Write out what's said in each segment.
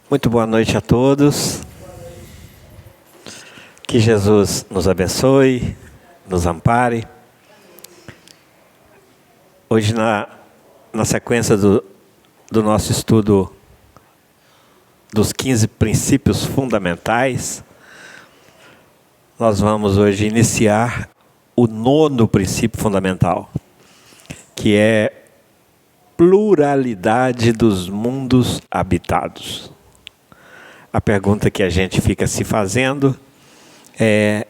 Muito boa noite a todos. Que Jesus nos abençoe, nos ampare. Hoje, na sequência do nosso estudo dos 15 princípios fundamentais, nós vamos hoje iniciar o 9º princípio fundamental, que é pluralidade dos mundos habitados. A pergunta que a gente fica se fazendo é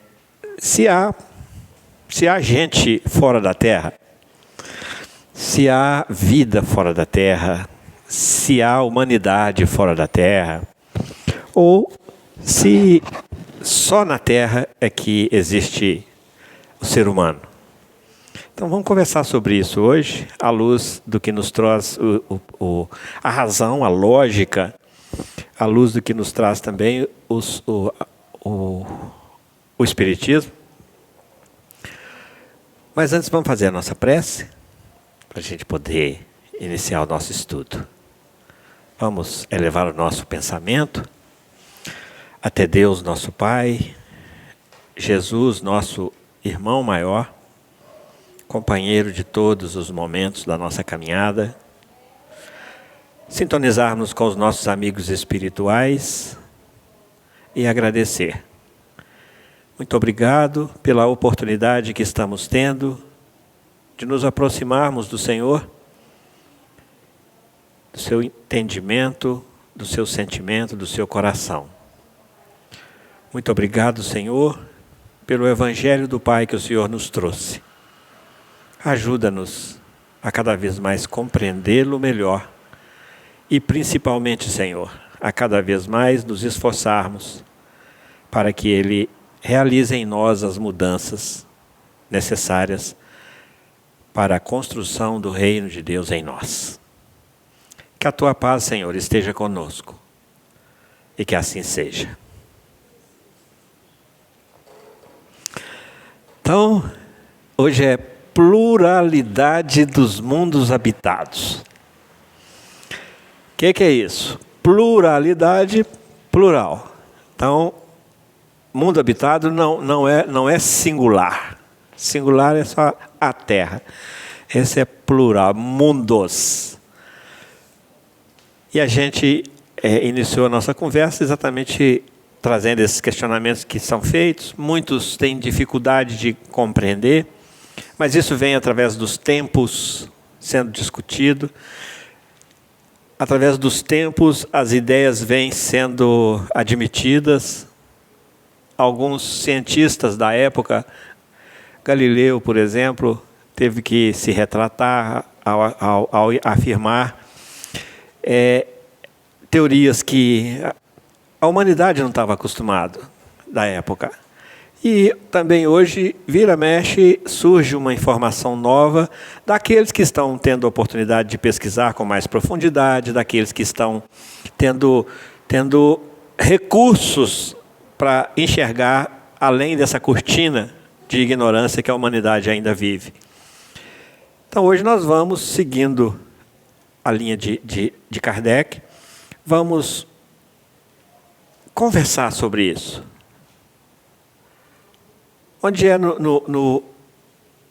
se há gente fora da Terra, se há vida fora da Terra, se há humanidade fora da Terra, ou se só na Terra é que existe o ser humano. Então vamos conversar sobre isso hoje, à luz do que nos traz a razão, a lógica, à luz do que nos traz também o Espiritismo. Mas antes vamos fazer a nossa prece, para a gente poder iniciar o nosso estudo. Vamos elevar o nosso pensamento até Deus, nosso Pai, Jesus, nosso irmão maior, companheiro de todos os momentos da nossa caminhada, sintonizarmos com os nossos amigos espirituais e agradecer. Muito obrigado pela oportunidade que estamos tendo de nos aproximarmos do Senhor, do seu entendimento, do seu sentimento, do seu coração. Muito obrigado, Senhor, pelo Evangelho do Pai que o Senhor nos trouxe. Ajuda-nos a cada vez mais compreendê-lo melhor e principalmente, Senhor, a cada vez mais nos esforçarmos para que Ele realize em nós as mudanças necessárias para a construção do reino de Deus em nós. Que a Tua paz, Senhor, esteja conosco e que assim seja. Então, hoje é pluralidade dos mundos habitados. O que é isso? Pluralidade, plural. Então, mundo habitado não é singular. Singular é só a Terra. Esse é plural, mundos. E a gente iniciou a nossa conversa exatamente trazendo esses questionamentos que são feitos. Muitos têm dificuldade de compreender, mas isso vem através dos tempos sendo discutido. Através dos tempos, as ideias vêm sendo admitidas. Alguns cientistas da época, Galileu, por exemplo, teve que se retratar ao afirmar teorias que a humanidade não estava acostumada da época. E também hoje, vira-mexe, surge uma informação nova daqueles que estão tendo a oportunidade de pesquisar com mais profundidade, daqueles que estão tendo recursos para enxergar além dessa cortina de ignorância que a humanidade ainda vive. Então hoje nós vamos, seguindo a linha de Kardec, vamos conversar sobre isso. Onde é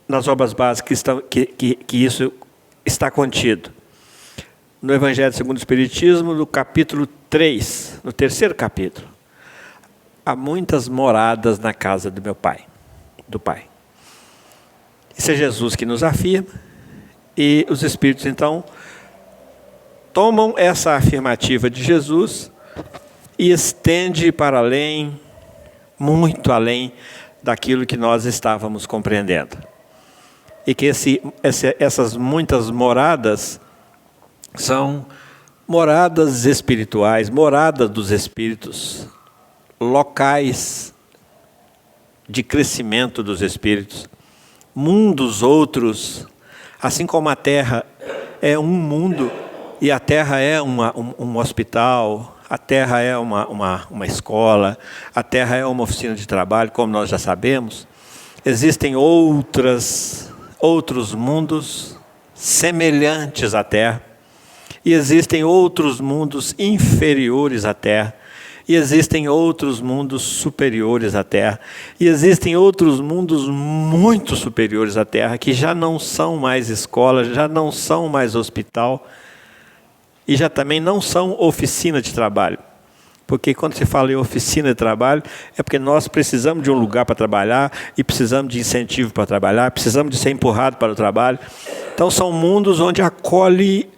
nas obras básicas que isso está contido? No Evangelho segundo o Espiritismo, no capítulo 3, no 3º capítulo. Há muitas moradas na casa do meu Pai, do Pai. Isso é Jesus que nos afirma, e os Espíritos, então, tomam essa afirmativa de Jesus e estende para além, muito além daquilo que nós estávamos compreendendo. E que essas muitas moradas são moradas espirituais, moradas dos espíritos, locais de crescimento dos espíritos, mundos outros, assim como a Terra é um mundo e a Terra é um hospital, a Terra é uma escola, a Terra é uma oficina de trabalho, como nós já sabemos. Existem outros mundos semelhantes à Terra, e existem outros mundos inferiores à Terra, e existem outros mundos superiores à Terra, e existem outros mundos muito superiores à Terra, que já não são mais escola, já não são mais hospital, e já também não são oficina de trabalho. Porque quando se fala em oficina de trabalho, é porque nós precisamos de um lugar para trabalhar, e precisamos de incentivo para trabalhar, precisamos de ser empurrado para o trabalho. Então são mundos onde acolhe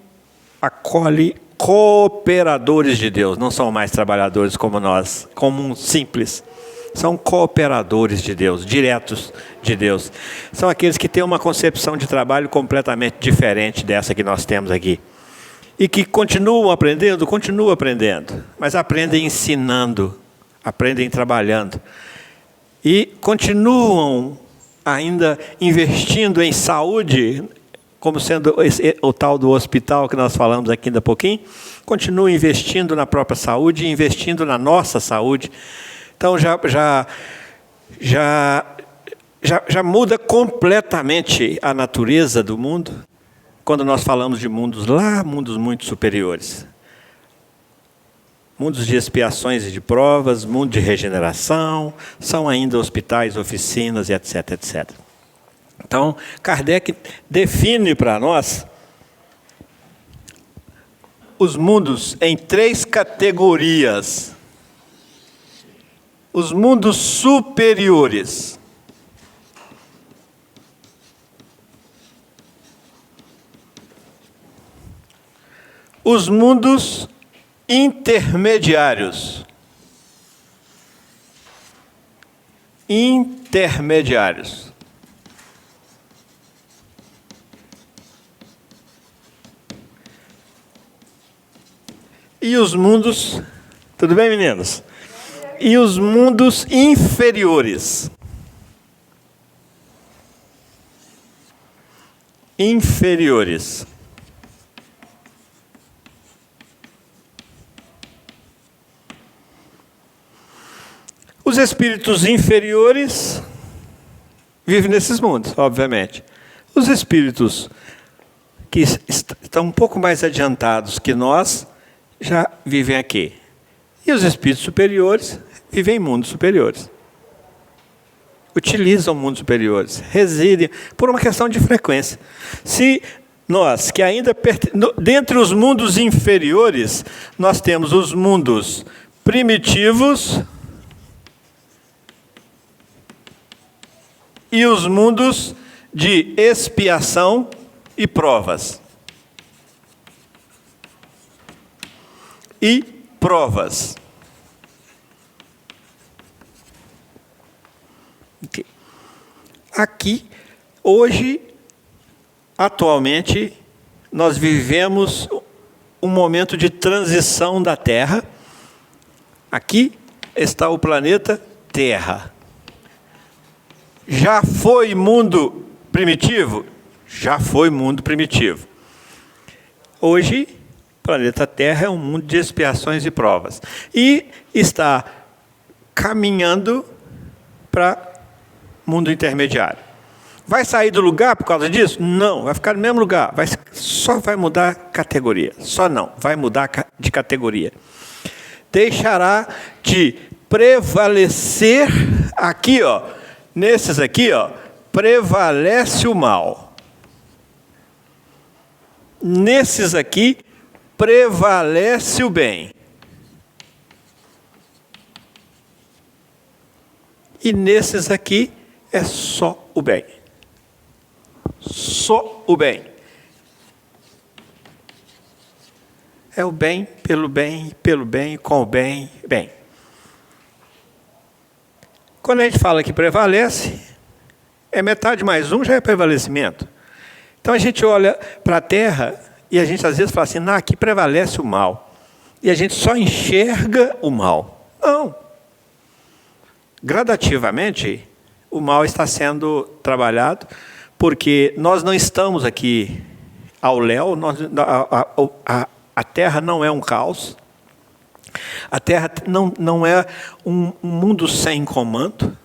cooperadores de Deus, não são mais trabalhadores como nós, comuns, simples. São cooperadores de Deus, diretos de Deus. São aqueles que têm uma concepção de trabalho completamente diferente dessa que nós temos aqui. E que continuam aprendendo, mas aprendem ensinando, aprendem trabalhando. E continuam ainda investindo em saúde, como sendo o tal do hospital que nós falamos aqui ainda há pouquinho, continua investindo na própria saúde, investindo na nossa saúde. Então já muda completamente a natureza do mundo, quando nós falamos de mundos muito superiores. Mundos de expiações e de provas, mundo de regeneração, são ainda hospitais, oficinas e etc, etc. Então, Kardec define para nós os mundos em 3 categorias. Os mundos superiores. Os mundos intermediários. E os mundos... Tudo bem, meninos? E os mundos inferiores. Os espíritos inferiores vivem nesses mundos, obviamente. Os espíritos que estão um pouco mais adiantados que nós já vivem aqui. E os espíritos superiores vivem em mundos superiores. Utilizam mundos superiores, residem por uma questão de frequência. Se nós, que ainda dentre os mundos inferiores, nós temos os mundos primitivos e os mundos de expiação e provas. Okay. Aqui, hoje, atualmente, nós vivemos um momento de transição da Terra. Aqui está o planeta Terra. Já foi mundo primitivo? Já foi mundo primitivo. Hoje, o planeta Terra é um mundo de expiações e provas. E está caminhando para mundo intermediário. Vai sair do lugar por causa disso? Não, vai ficar no mesmo lugar. Só vai mudar categoria. Só não, vai mudar de categoria. Deixará de prevalecer aqui, ó. Nesses aqui, ó, prevalece o mal. Nesses aqui, prevalece o bem. E nesses aqui, é só o bem. Só o bem. É o bem, pelo bem, com o bem, bem. Quando a gente fala que prevalece, é metade mais um, já é prevalecimento. Então a gente olha para a Terra e a gente às vezes fala assim, aqui prevalece o mal. E a gente só enxerga o mal. Não. Gradativamente, o mal está sendo trabalhado, porque nós não estamos aqui ao léu, a Terra não é um caos. A Terra não é um mundo sem comando.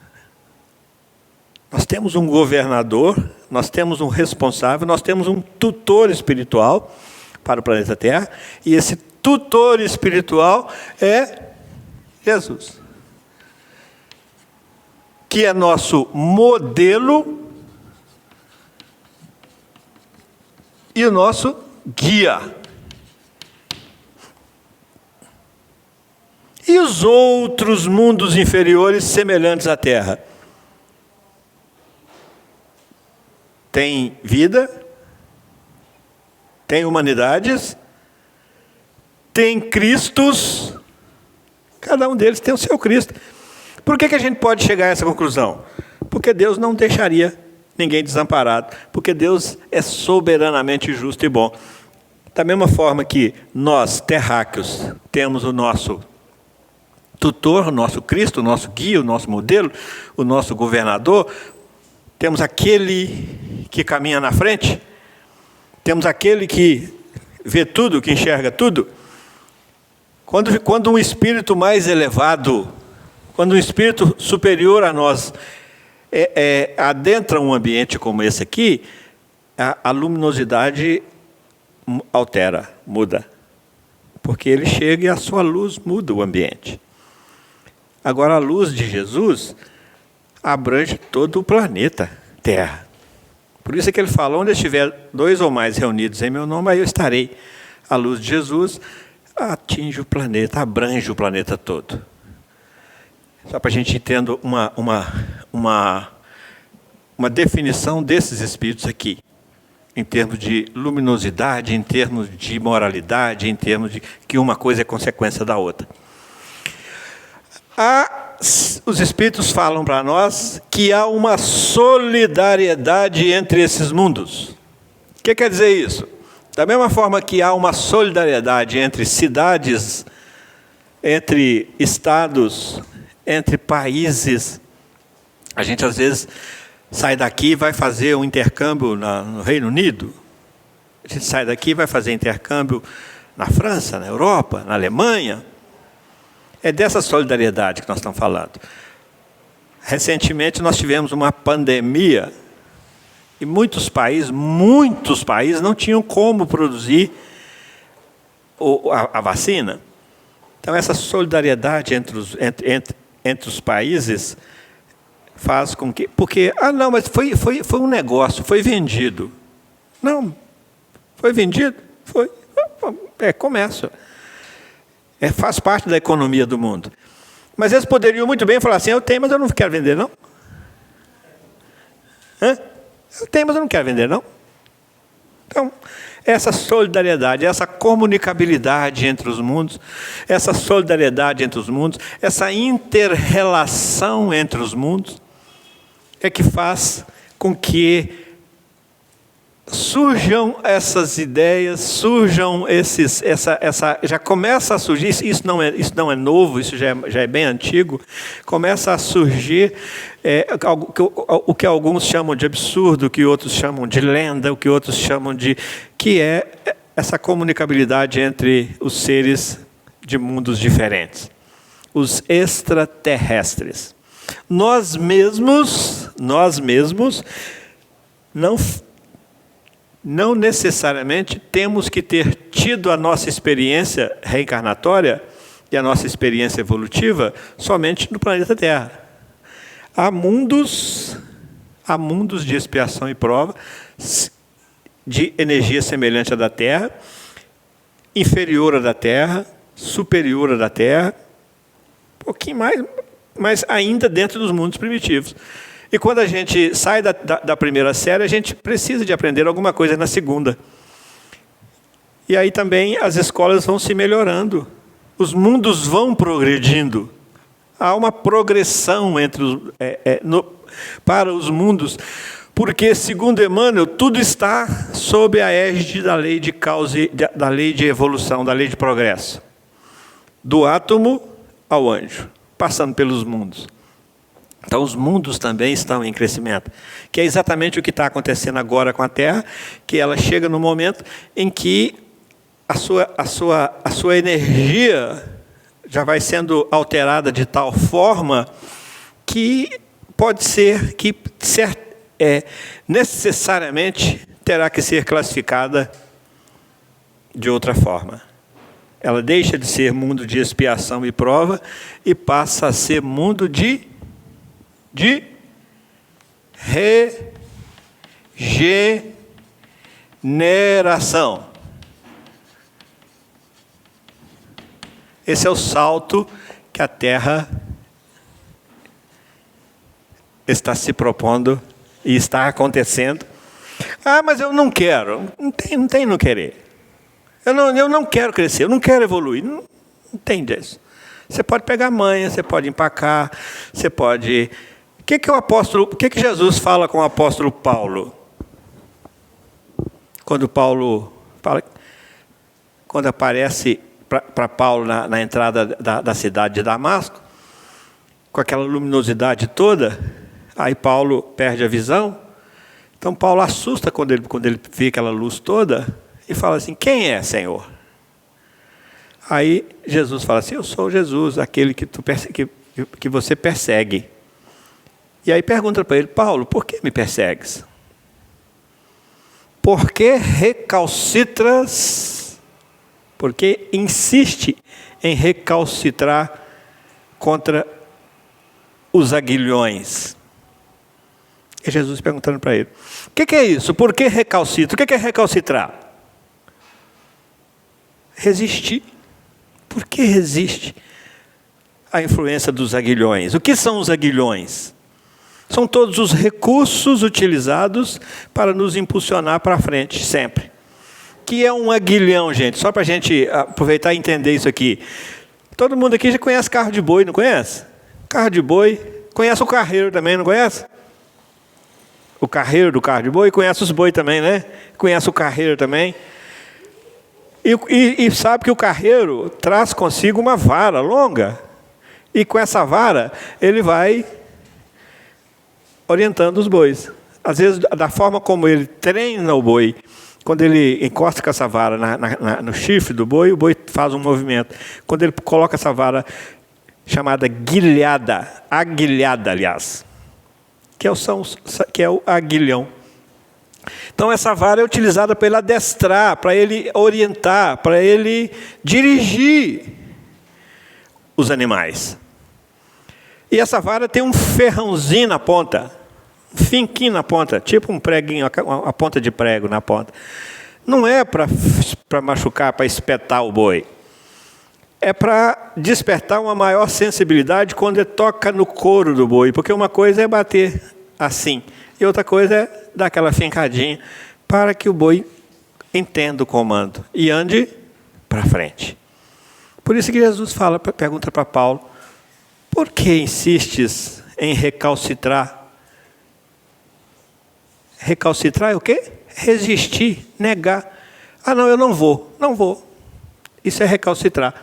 Nós temos um governador, nós temos um responsável, nós temos um tutor espiritual para o planeta Terra, e esse tutor espiritual é Jesus, que é nosso modelo e o nosso guia. E os outros mundos inferiores semelhantes à Terra? Tem vida, tem humanidades, tem Cristos, cada um deles tem o seu Cristo. Por que a gente pode chegar a essa conclusão? Porque Deus não deixaria ninguém desamparado, porque Deus é soberanamente justo e bom. Da mesma forma que nós, terráqueos, temos o nosso tutor, o nosso Cristo, o nosso guia, o nosso modelo, o nosso governador, temos aquele que caminha na frente, temos aquele que vê tudo, que enxerga tudo. Quando um espírito mais elevado, quando um espírito superior a nós adentra um ambiente como esse aqui, a luminosidade altera, muda. Porque ele chega e a sua luz muda o ambiente. Agora, a luz de Jesus abrange todo o planeta Terra. Por isso é que ele fala, onde estiver 2 ou mais reunidos em meu nome, aí eu estarei. A luz de Jesus atinge o planeta, abrange o planeta todo. Só para a gente entender uma definição desses espíritos aqui, em termos de luminosidade, em termos de moralidade, em termos de que uma coisa é consequência da outra. Os Espíritos falam para nós que há uma solidariedade entre esses mundos. O que quer dizer isso? Da mesma forma que há uma solidariedade entre cidades, entre estados, entre países, a gente às vezes sai daqui e vai fazer um intercâmbio no Reino Unido, a gente sai daqui e vai fazer intercâmbio na França, na Europa, na Alemanha. É dessa solidariedade que nós estamos falando. Recentemente nós tivemos uma pandemia e muitos países não tinham como produzir a vacina. Então essa solidariedade entre os países faz com que... Porque, não, mas foi um negócio, foi vendido. Não, foi vendido? Foi. É comércio. Faz parte da economia do mundo. Mas eles poderiam muito bem falar assim, eu tenho, mas eu não quero vender, não. Eu tenho, mas eu não quero vender, não. Então, essa solidariedade, essa comunicabilidade entre os mundos, essa solidariedade entre os mundos, essa inter-relação entre os mundos, é que faz com que surjam essas ideias, já começa a surgir, isso não é novo, isso já é bem antigo, começa a surgir o que alguns chamam de absurdo, o que outros chamam de lenda, o que outros chamam que é essa comunicabilidade entre os seres de mundos diferentes, os extraterrestres. Nós mesmos não necessariamente temos que ter tido a nossa experiência reencarnatória e a nossa experiência evolutiva somente no planeta Terra. Há mundos de expiação e prova de energia semelhante à da Terra, inferior à da Terra, superior à da Terra, um pouquinho mais, mas ainda dentro dos mundos primitivos. E quando a gente sai da primeira série, a gente precisa de aprender alguma coisa na segunda. E aí também as escolas vão se melhorando, os mundos vão progredindo. Há uma progressão para os mundos, porque, segundo Emmanuel, tudo está sob a égide da lei de causa, da lei de evolução, da lei de progresso. Do átomo ao anjo, passando pelos mundos. Então, os mundos também estão em crescimento, que é exatamente o que está acontecendo agora com a Terra, que ela chega no momento em que a sua energia já vai sendo alterada de tal forma que pode ser que necessariamente terá que ser classificada de outra forma. Ela deixa de ser mundo de expiação e prova e passa a ser mundo de regeneração. Esse é o salto que a Terra está se propondo e está acontecendo. Ah, mas eu não quero. Não tem não querer. Eu não quero crescer, eu não quero evoluir. Não tem disso. Você pode pegar manha, você pode empacar, você pode... O que Jesus fala com o apóstolo Paulo? Quando Paulo fala, quando aparece para Paulo na entrada da cidade de Damasco, com aquela luminosidade toda, aí Paulo perde a visão. Então Paulo assusta quando ele vê aquela luz toda e fala assim: quem é, Senhor? Aí Jesus fala assim: eu sou Jesus, aquele que você persegue. E aí pergunta para ele: Paulo, por que me persegues? Por que recalcitras? Por que insiste em recalcitrar contra os aguilhões? E Jesus perguntando para ele: o que é isso? Por que recalcitra? O que é recalcitrar? Resistir. Por que resiste à influência dos aguilhões? O que são os aguilhões? São todos os recursos utilizados para nos impulsionar para frente, sempre. O que é um aguilhão, gente? Só para a gente aproveitar e entender isso aqui. Todo mundo aqui já conhece carro de boi, não conhece? Carro de boi. Conhece o carreiro também, não conhece? O carreiro do carro de boi. Conhece os boi também, né? Conhece o carreiro também. E sabe que o carreiro traz consigo uma vara longa. E com essa vara, ele vai orientando os bois. Às vezes, da forma como ele treina o boi, quando ele encosta com essa vara no chifre do boi, o boi faz um movimento. Quando ele coloca essa vara chamada aguilhada, aliás, que é o aguilhão. Então, essa vara é utilizada para ele adestrar, para ele orientar, para ele dirigir os animais. E essa vara tem um ferrãozinho na ponta, um finquinho na ponta, tipo um preguinho, uma ponta de prego na ponta. Não é para machucar, para espetar o boi. É para despertar uma maior sensibilidade quando ele toca no couro do boi. Porque uma coisa é bater assim, e outra coisa é dar aquela fincadinha para que o boi entenda o comando e ande para frente. Por isso que Jesus pergunta para Paulo: por que insistes em recalcitrar? Recalcitrar é o quê? Resistir, negar. Ah, não, eu não vou. Isso é recalcitrar.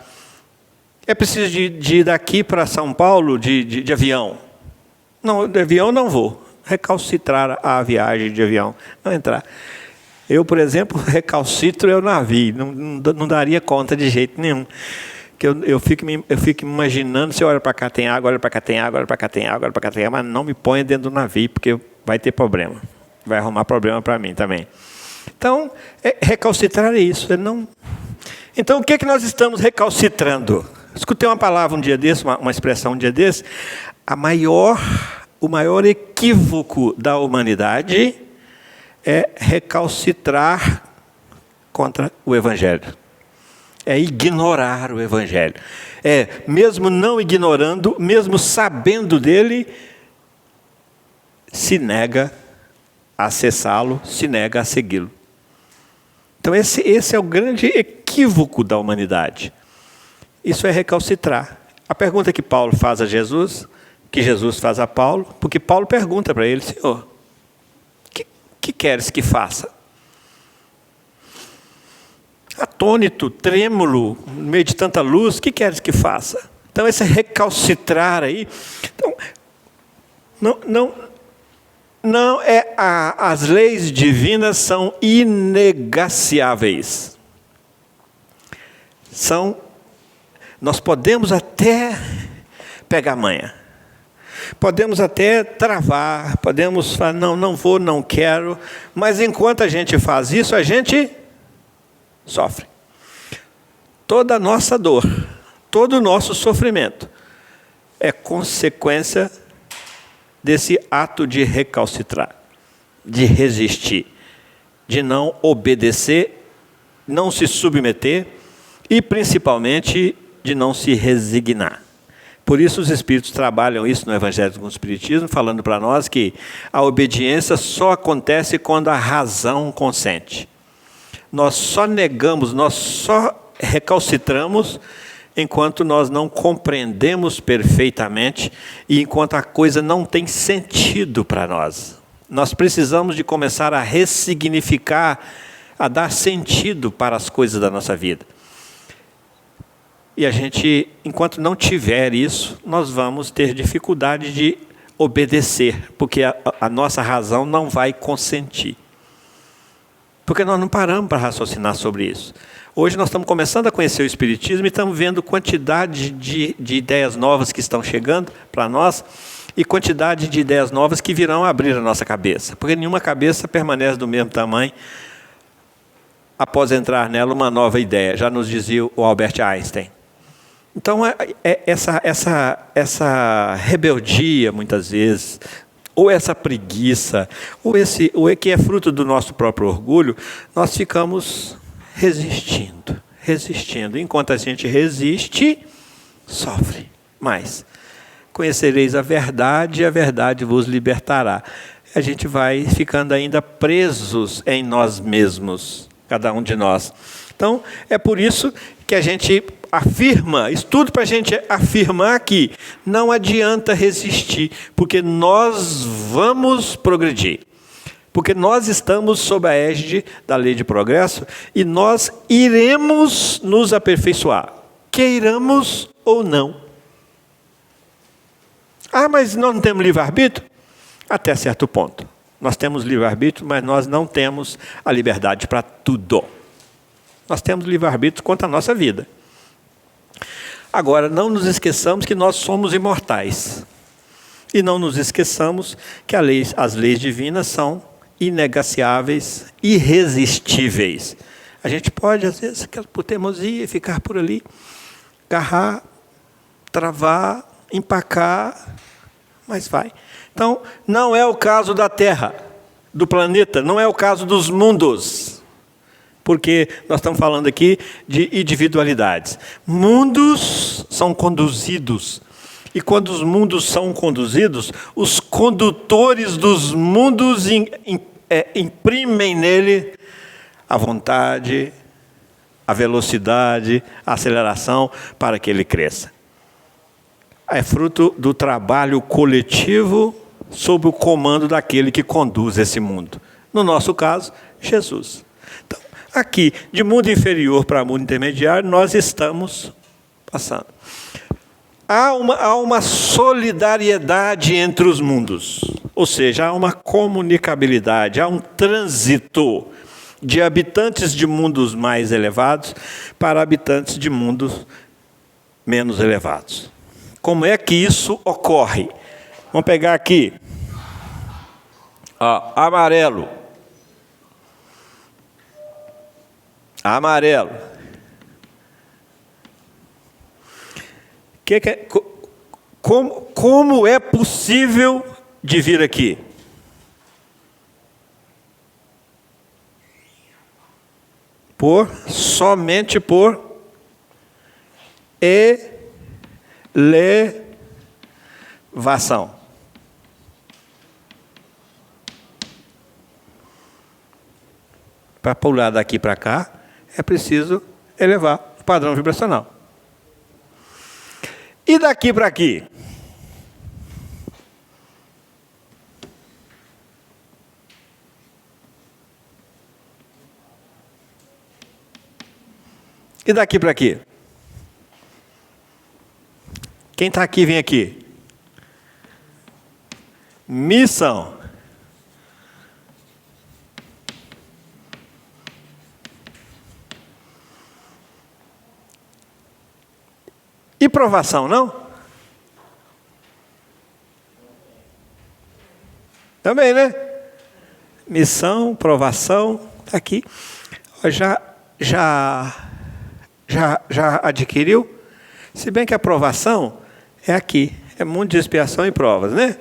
É preciso de ir daqui para São Paulo de avião. Não, de avião não vou. Recalcitrar a viagem de avião, não entrar. Eu, por exemplo, recalcitro o navio, não daria conta de jeito nenhum. Que eu fico imaginando, se olha para cá tem água, olha para cá tem água, olha para cá tem água, olha para cá tem água, mas não me ponha dentro do navio, porque vai ter problema. Vai arrumar problema para mim também. Então, recalcitrar é isso. Não... Então, o que é que nós estamos recalcitrando? Escutei uma palavra um dia desse, uma expressão um dia desse. O maior equívoco da humanidade é recalcitrar contra o Evangelho. É ignorar o Evangelho. Mesmo não ignorando, mesmo sabendo dele, se nega a acessá-lo, se nega a segui-lo. Então esse é o grande equívoco da humanidade. Isso é recalcitrar. A pergunta que Paulo faz a Jesus, que Jesus faz a Paulo, porque Paulo pergunta para ele: Senhor, que queres que faça? Atônito, trêmulo, no meio de tanta luz, o que queres que faça? Então, esse recalcitrar aí... Então, as leis divinas são inegaciáveis. Nós podemos até pegar manha. Podemos até travar, podemos falar, não, não vou, não quero. Mas enquanto a gente faz isso, a gente sofre. Toda a nossa dor, todo o nosso sofrimento é consequência desse ato de recalcitrar, de resistir, de não obedecer, não se submeter e, principalmente, de não se resignar. Por isso os Espíritos trabalham isso no Evangelho segundo o Espiritismo, falando para nós que a obediência só acontece quando a razão consente. Nós só negamos, nós só recalcitramos enquanto nós não compreendemos perfeitamente e enquanto a coisa não tem sentido para nós. Nós precisamos de começar a ressignificar, a dar sentido para as coisas da nossa vida. E a gente, enquanto não tiver isso, nós vamos ter dificuldade de obedecer, porque a nossa razão não vai consentir. Porque nós não paramos para raciocinar sobre isso. Hoje nós estamos começando a conhecer o Espiritismo e estamos vendo quantidade de ideias novas que estão chegando para nós e quantidade de ideias novas que virão abrir a nossa cabeça. Porque nenhuma cabeça permanece do mesmo tamanho após entrar nela uma nova ideia, já nos dizia o Albert Einstein. Então, essa rebeldia, muitas vezes, ou essa preguiça, ou que é fruto do nosso próprio orgulho, nós ficamos resistindo. Enquanto a gente resiste, sofre mais. Conhecereis a verdade e a verdade vos libertará. A gente vai ficando ainda presos em nós mesmos, cada um de nós. Então, é por isso que a gente afirma, estudo para a gente afirmar que não adianta resistir, porque nós vamos progredir. Porque nós estamos sob a égide da lei de progresso e nós iremos nos aperfeiçoar, queiramos ou não. Ah, mas nós não temos livre-arbítrio? Até certo ponto. Nós temos livre-arbítrio, mas nós não temos a liberdade para tudo. Nós temos livre-arbítrio quanto à nossa vida. Agora, não nos esqueçamos que nós somos imortais. E não nos esqueçamos que as leis divinas são inegaciáveis, irresistíveis. A gente pode, às vezes, por teimosia, ficar por ali, agarrar, travar, empacar, mas vai. Então, não é o caso da Terra, do planeta, não é o caso dos mundos. Porque nós estamos falando aqui de individualidades. Mundos são conduzidos. E quando os mundos são conduzidos, os condutores dos mundos imprimem nele a vontade, a velocidade, a aceleração para que ele cresça. É fruto do trabalho coletivo sob o comando daquele que conduz esse mundo. No nosso caso, Jesus. Então, aqui, de mundo inferior para mundo intermediário, nós estamos passando. Há uma solidariedade entre os mundos, ou seja, há uma comunicabilidade, há um trânsito de habitantes de mundos mais elevados para habitantes de mundos menos elevados. Como é que isso ocorre? Vamos pegar aqui, amarelo. Como é possível de vir aqui? Somente por elevação. Para pular daqui para cá, é preciso elevar o padrão vibracional. E daqui para aqui? E daqui para aqui? Quem está aqui, vem aqui. Missão. E provação, não? Também, né? Missão, provação, está aqui. Já adquiriu? Se bem que a provação é aqui. É mundo de expiação e provas, né?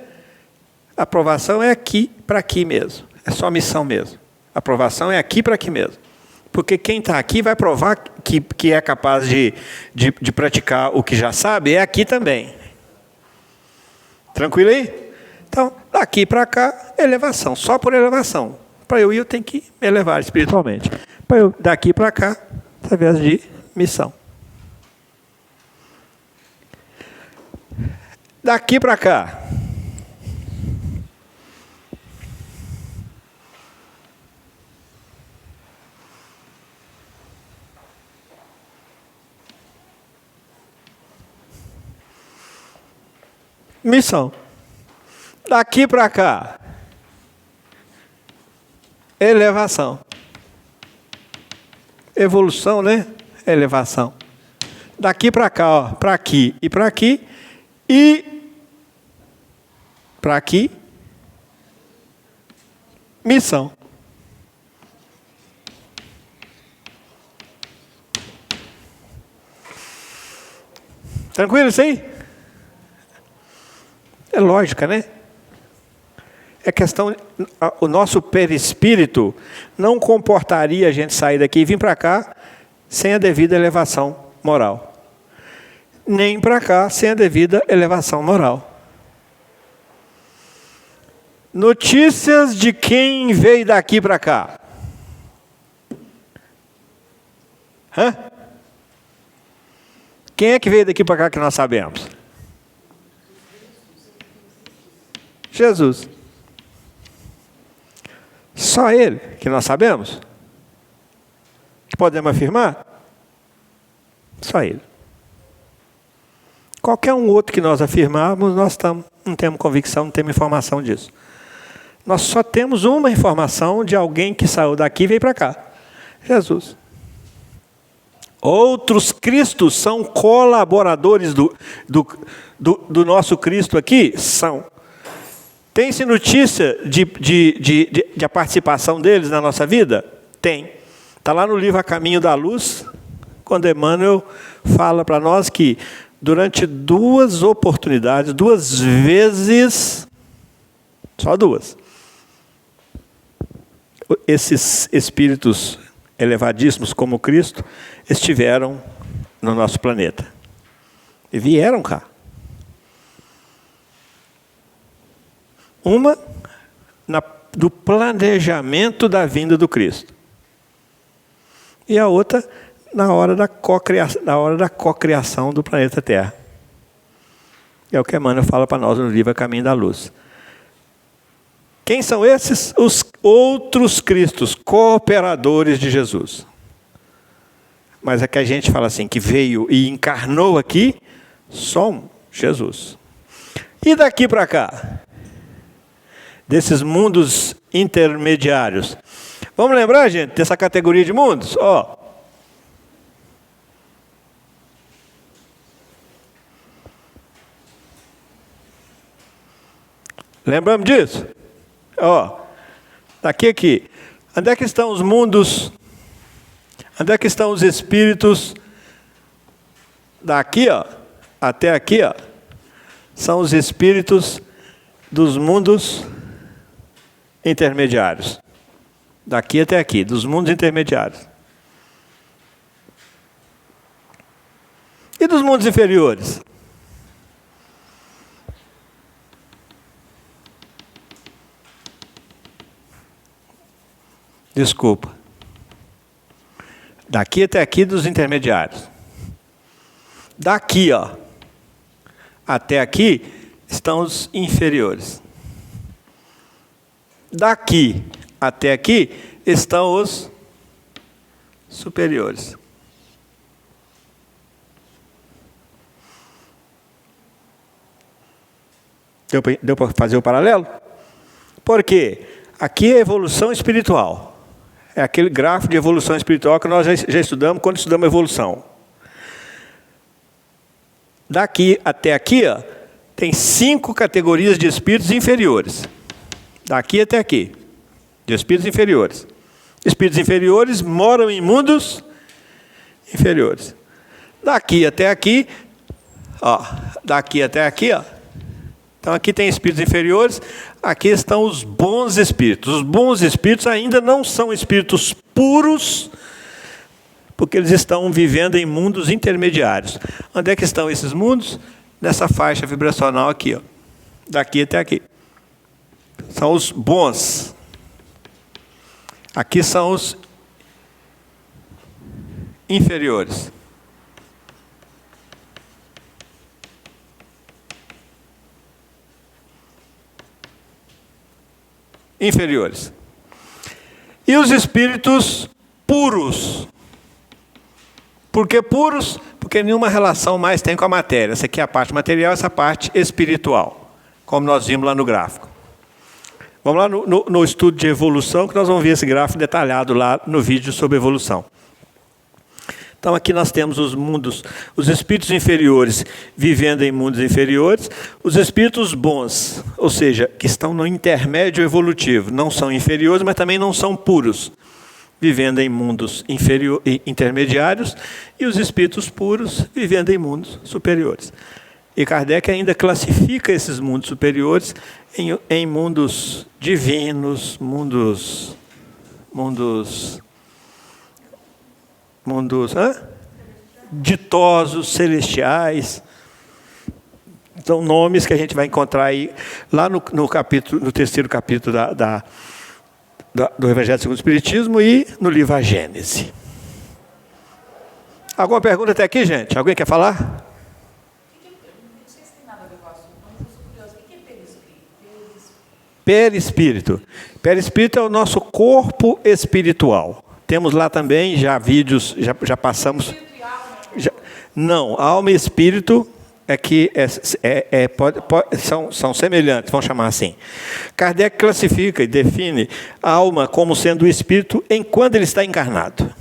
A provação é aqui para aqui mesmo. É só missão mesmo. A provação é aqui para aqui mesmo. Porque quem está aqui vai provar que é capaz de praticar o que já sabe, é aqui também. Tranquilo aí? Então, daqui para cá, elevação, só por elevação. Para eu ir, eu tenho que me elevar espiritualmente. Para eu, daqui para cá, através de missão. Daqui para cá. Missão. Daqui para cá. Elevação. Evolução, né? Elevação. Daqui para cá, ó, para aqui e para aqui. E para aqui. Missão. Tranquilo isso aí? É lógica, né? É questão, o nosso perispírito não comportaria a gente sair daqui e vir para cá sem a devida elevação moral. Nem para cá sem a devida elevação moral. Notícias de quem veio daqui para cá. Hã? Quem é que veio daqui para cá que nós sabemos? Jesus. Só Ele que nós sabemos? Podemos afirmar? Só Ele. Qualquer um outro que nós afirmarmos, nós não temos convicção, não temos informação disso. Nós só temos uma informação de alguém que saiu daqui e veio para cá. Jesus. Outros Cristos são colaboradores do nosso Cristo aqui? São. Tem-se notícia de a participação deles na nossa vida? Tem. Está lá no livro A Caminho da Luz, quando Emmanuel fala para nós que durante 2 oportunidades, 2 vezes, só 2, esses espíritos elevadíssimos como Cristo estiveram no nosso planeta. E vieram cá. Uma do planejamento da vinda do Cristo. E a outra na hora da cocriação do planeta Terra. É o que Emmanuel fala para nós no livro A Caminho da Luz. Quem são esses? Os outros Cristos, cooperadores de Jesus. Mas é que a gente fala assim, que veio e encarnou aqui, só Jesus. E daqui para cá? Desses mundos intermediários. Vamos lembrar, gente, dessa categoria de mundos? Ó. Lembramos disso? Ó. Daqui aqui. Onde é que estão os mundos? Onde é que estão os espíritos? Daqui, ó, até aqui, ó, são os espíritos dos mundos intermediários. Daqui até aqui, dos mundos intermediários. E dos mundos inferiores? Desculpa. Daqui até aqui dos intermediários. Daqui, ó, até aqui estão os inferiores. Daqui até aqui estão os superiores. Deu para fazer o paralelo? Porque aqui é evolução espiritual. É aquele gráfico de evolução espiritual que nós já estudamos quando estudamos evolução. Daqui até aqui, ó, tem 5 categorias de espíritos inferiores. Daqui até aqui, de espíritos inferiores. Espíritos inferiores moram em mundos inferiores. Daqui até aqui, ó, daqui até aqui, ó. Então aqui tem espíritos inferiores, aqui estão os bons espíritos. Os bons espíritos ainda não são espíritos puros, porque eles estão vivendo em mundos intermediários. Onde é que estão esses mundos? Nessa faixa vibracional aqui, ó. Daqui até aqui. São os bons. Aqui são os inferiores. Inferiores. E os espíritos puros. Por que puros? Porque nenhuma relação mais tem com a matéria. Essa aqui é a parte material, essa parte espiritual, como nós vimos lá no gráfico. Vamos lá no estudo de evolução, que nós vamos ver esse gráfico detalhado lá no vídeo sobre evolução. Então aqui nós temos os mundos, os espíritos inferiores vivendo em mundos inferiores, os espíritos bons, ou seja, que estão no intermédio evolutivo, não são inferiores, mas também não são puros, vivendo em mundos intermediários, e os espíritos puros vivendo em mundos superiores. E Kardec ainda classifica esses mundos superiores em mundos divinos, mundos ditosos, celestiais. São nomes que a gente vai encontrar aí lá no terceiro capítulo do Evangelho segundo o Espiritismo e no livro A Gênese. Alguma pergunta até aqui, gente? Alguém quer falar? Perispírito. Perispírito é o nosso corpo espiritual. Temos lá também já vídeos, já passamos. Não, alma e espírito é que são semelhantes, vamos chamar assim. Kardec classifica e define a alma como sendo o espírito enquanto ele está encarnado.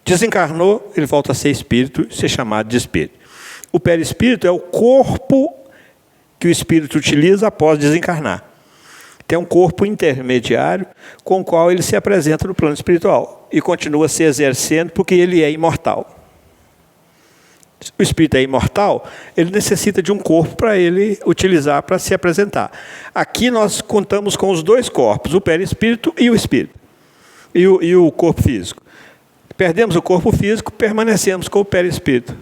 Desencarnou, ele volta a ser espírito e ser chamado de espírito. O perispírito é o corpo que o espírito utiliza após desencarnar. Tem um corpo intermediário com o qual ele se apresenta no plano espiritual e continua se exercendo porque ele é imortal. O espírito é imortal, ele necessita de um corpo para ele utilizar para se apresentar. Aqui nós contamos com os dois corpos, o perispírito e o espírito, e o corpo físico. Perdemos o corpo físico, permanecemos com o perispírito,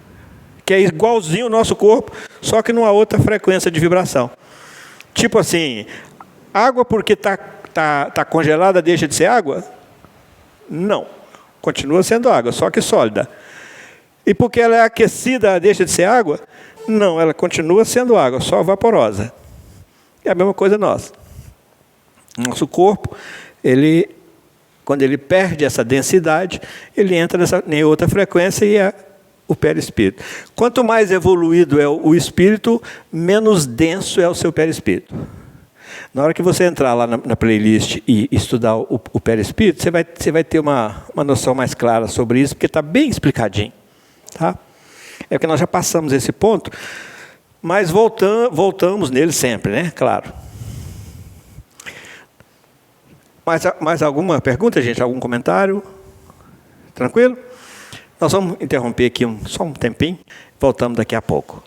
que é igualzinho ao nosso corpo, só que numa outra frequência de vibração. Tipo assim, água porque tá congelada deixa de ser água? Não, continua sendo água, só que sólida. E porque ela é aquecida, deixa de ser água? Não, ela continua sendo água, só vaporosa. É a mesma coisa nossa. Nosso corpo, quando ele perde essa densidade, ele entra em outra frequência e é o perispírito. Quanto mais evoluído é o espírito, menos denso é o seu perispírito. Na hora que você entrar lá na playlist e estudar o perispírito, você vai ter uma noção mais clara sobre isso, porque está bem explicadinho. Tá? É porque nós já passamos esse ponto, mas voltamos nele sempre, né? Claro. Mais alguma pergunta, gente? Algum comentário? Tranquilo? Nós vamos interromper aqui só um tempinho, voltamos daqui a pouco.